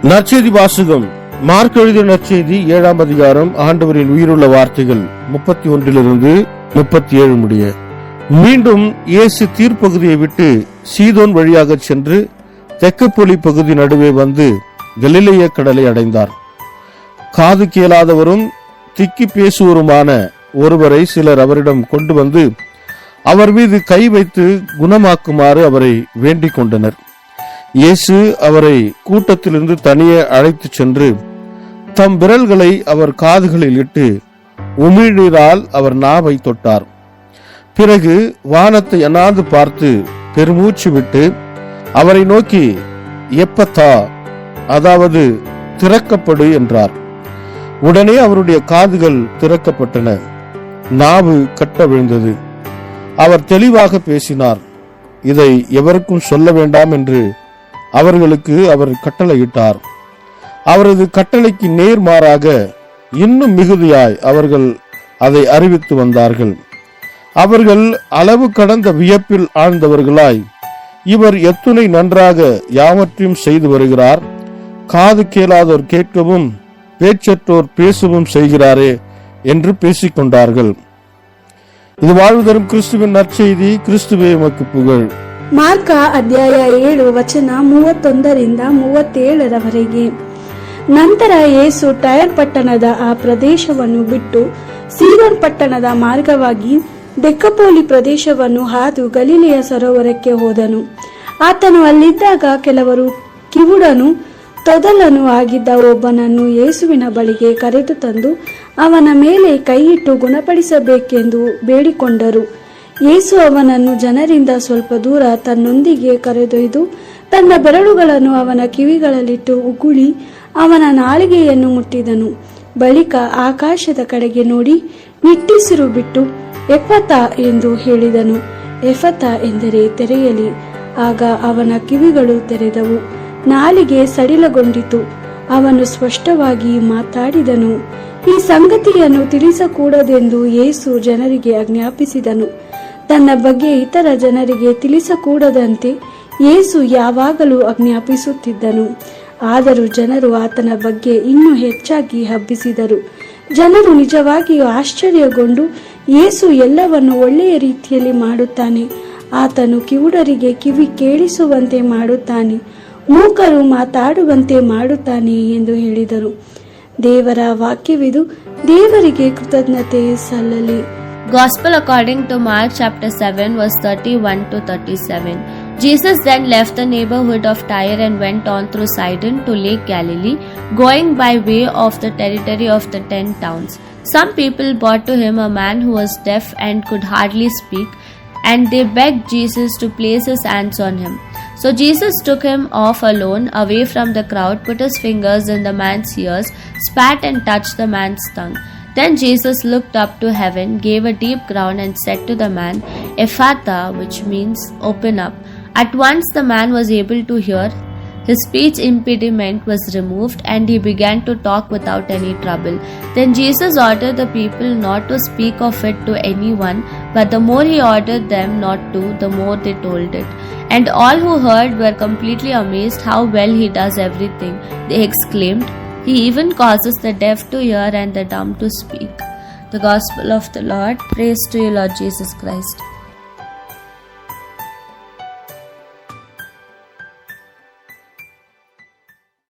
நற்செய்தி வாசகம். மார்க் எழுதிய நற்செய்தி 7ஆம் அதிகாரம். ஆண்டவரின் உயிருள்ள வார்த்தைகள் 31 முடிய. மீண்டும் இயேசு தீர்ப்பகுதியை விட்டு சீதோன் வழியாக சென்று தெக்கப்பொலி பகுதி நடுவே வந்து கலிலேய கடலை அடைந்தார். காது கேளாதவரும் திக்கி பேசுவருமான ஒருவரை சிலர் அவரிடம் கொண்டு வந்து அவர் மீது கை வைத்து குணமாக்குமாறு அவரை வேண்டிக் கொண்டனர். இயேசு அவரை கூட்டத்திலிருந்து தனியே அழைத்து சென்று தம் விரல்களை அவர் காதுகளில் இட்டு உமிழ்நீரால் அவர் நாவை தொட்டார். பிறகு வானத்தை அண்ணாந்து பார்த்து பெருமூச்சு விட்டு அவரை நோக்கி எப்பத்தா, அதாவது திறக்கப்படு என்றார். உடனே அவருடைய காதுகள் திறக்கப்பட்டன, நாவு கட்ட விழுந்தது. அவர் தெளிவாக பேசினார். இதை எவருக்கும் சொல்ல வேண்டாம் என்று அவர்களுக்கு அவர் கட்டளையிட்டார். அவரது கட்டளைக்கு நேர்மாறாக இன்னும் மிகுதியாய் அவர்கள் அதை அறிவித்து வந்தார்கள். அவர்கள் அளவு கடந்த வியப்பில் ஆழ்ந்தவர்களாய், இவர் எத்துணை நன்றாக யாவற்றையும் செய்து வருகிறார், காது கேளாதோர் கேட்கவும் பேச்சற்றோர் பேசவும் செய்கிறாரே என்று பேசிக்கொண்டார்கள். இது வாழ்வு தரும் கிறிஸ்துவின் நற்செய்தி. கிறிஸ்துவே உமக்கு புகழ். ಮಾರ್ಕ ಅಧ್ಯಾಯ 7 ವಚನ 31-37 ನಂತರ ಯೇಸು ಟೈರ್ ಪಟ್ಟಣದ ಆ ಪ್ರದೇಶವನ್ನು ಬಿಟ್ಟು ಸೀದೋನ್ ಪಟ್ಟಣದ ಮಾರ್ಗವಾಗಿ ದೆಕ್ಕಪೋಲಿ ಪ್ರದೇಶವನ್ನು ಹಾದು ಗಲಿಲೆಯ ಸರೋವರಕ್ಕೆ ಹೋದನು. ಆತನು ಅಲ್ಲಿದ್ದಾಗ ಕೆಲವರು ಕಿವುಡನು ತೊದಲನು ಆಗಿದ್ದ ಒಬ್ಬನನ್ನು ಯೇಸುವಿನ ಬಳಿಗೆ ಕರೆದು ತಂದು ಅವನ ಮೇಲೆ ಕೈಯಿಟ್ಟು ಗುಣಪಡಿಸಬೇಕೆಂದು ಬೇಡಿಕೊಂಡರು. ಯೇಸು ಅವನನ್ನು ಜನರಿಂದ ಸ್ವಲ್ಪ ದೂರ ತನ್ನೊಂದಿಗೆ ಕರೆದೊಯ್ದು ತನ್ನ ಬೆರಳುಗಳನ್ನು ಅವನ ಕಿವಿಗಳಲ್ಲಿಟ್ಟು ಉಗುಳಿ ಅವನ ನಾಲಿಗೆಯನ್ನು ಮುಟ್ಟಿದನು. ಬಳಿಕ ಆಕಾಶದ ಕಡೆಗೆ ನೋಡಿ ನಿಟ್ಟುಸಿರು ಬಿಟ್ಟು ಎಫತಾ ಎಂದು ಹೇಳಿದನು. ಎಫತಾ ಎಂದರೆ ತೆರೆಯಲಿ. ಆಗ ಅವನ ಕಿವಿಗಳು ತೆರೆದವು, ನಾಲಿಗೆ ಸಡಿಲಗೊಂಡಿತು, ಅವನು ಸ್ಪಷ್ಟವಾಗಿ ಮಾತಾಡಿದನು. ಈ ಸಂಗತಿಯನ್ನು ತಿಳಿಸಕೂಡದೆಂದು ಯೇಸು ಜನರಿಗೆ ಆಜ್ಞಾಪಿಸಿದನು. ತನ್ನ ಬಗ್ಗೆ ಇತರ ಜನರಿಗೆ ತಿಳಿಸಕೂಡದಂತೆ ಯೇಸು ಯಾವಾಗಲೂ ಆಜ್ಞಾಪಿಸುತ್ತಿದ್ದನು. ಆದರೂ ಜನರು ಆತನ ಬಗ್ಗೆ ಇನ್ನೂ ಹೆಚ್ಚಾಗಿ ಹಬ್ಬಿಸಿದರು. ಜನರು ನಿಜವಾಗಿಯೂ ಆಶ್ಚರ್ಯಗೊಂಡು, ಯೇಸು ಎಲ್ಲವನ್ನು ಒಳ್ಳೆಯ ರೀತಿಯಲ್ಲಿ ಮಾಡುತ್ತಾನೆ, ಆತನು ಕಿವುಡರಿಗೆ ಕಿವಿ ಕೇಳಿಸುವಂತೆ ಮಾಡುತ್ತಾನೆ, ಮೂಕರು ಮಾತಾಡುವಂತೆ ಮಾಡುತ್ತಾನೆ ಎಂದು ಹೇಳಿದರು. ದೇವರ ವಾಕ್ಯವಿದು. ದೇವರಿಗೆ ಕೃತಜ್ಞತೆ ಸಲ್ಲಲಿ. Gospel according to Mark chapter 7 verse 31-37. Jesus then left the neighborhood of Tyre and went on through Sidon to Lake Galilee, going by way of the territory of the 10 towns. Some people brought to him a man who was deaf and could hardly speak, and they begged Jesus to place his hands on him. So Jesus took him off alone, away from the crowd, put his fingers in the man's ears, spat and touched the man's tongue. Then Jesus looked up to heaven, gave a deep groan and said to the man, Ephphatha, which means open up. At once the man was able to hear. His speech impediment was removed and he began to talk without any trouble. Then Jesus ordered the people not to speak of it to anyone, but the more he ordered them not to, the more they told it. And all who heard were completely amazed how well he does everything. They exclaimed, He even causes the deaf to hear and the dumb to speak. The Gospel of the Lord. Praise to you, Lord Jesus Christ.